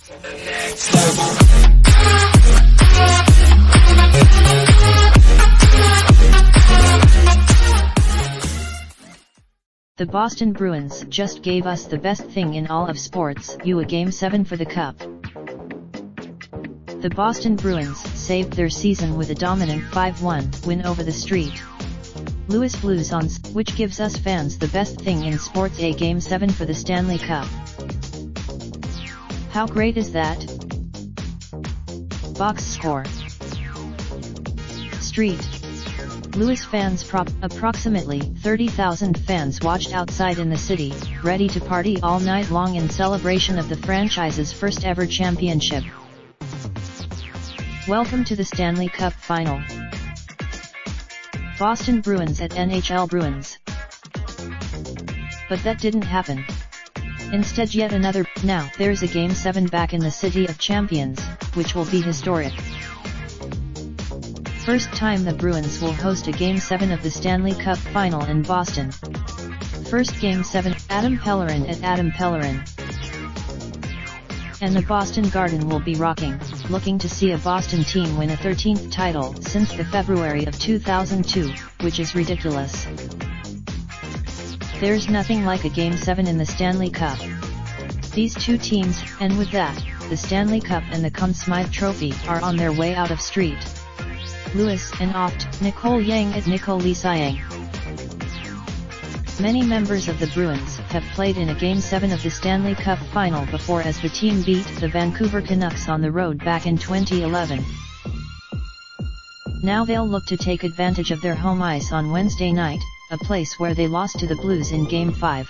The Boston Bruins just gave us the best thing in all of sports, a Game 7 for the Cup. The Boston Bruins saved their season with a dominant 5-1 win over the St. Louis Blues which gives us fans the best thing in sports, a Game 7 for the Stanley Cup. How great is that? Box score. St. Louis fans approximately 30,000 fans watched outside in the city, ready to party all night long in celebration of the franchise's first ever championship. Welcome to the Stanley Cup Final. Boston Bruins at NHL Bruins. But that didn't happen. Instead, yet another. Now there's a Game 7 back in the City of Champions, which will be historic. First time the Bruins will host a Game 7 of the Stanley Cup Final in Boston. First Game 7, Adam Pellerin at Adam Pellerin. And the Boston Garden will be rocking, looking to see a Boston team win a 13th title since the February of 2002, which is ridiculous. There's nothing like a Game 7 in the Stanley Cup. These two teams, and with that, the Stanley Cup and the Conn Smythe Trophy, are on their way out of St. Louis and oft, Nicole Yang at Nicole Yang. Many members of the Bruins have played in a Game 7 of the Stanley Cup Final before, as the team beat the Vancouver Canucks on the road back in 2011. Now they'll look to take advantage of their home ice on Wednesday night, a place where they lost to the Blues in Game 5.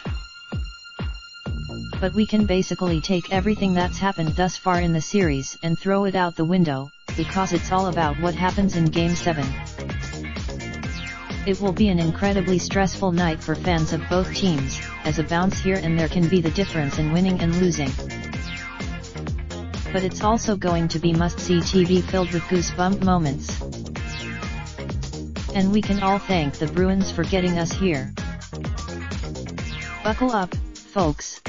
But we can basically take everything that's happened thus far in the series and throw it out the window, because it's all about what happens in Game 7. It will be an incredibly stressful night for fans of both teams, as a bounce here and there can be the difference in winning and losing. But it's also going to be must-see TV filled with goosebump moments. And we can all thank the Bruins for getting us here. Buckle up, folks.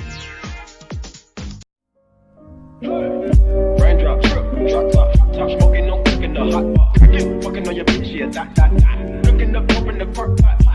Raindrop, drop top smoking, no cooking the hot pot. Fucking on your bitch, yeah, that. Looking up, open the park pot.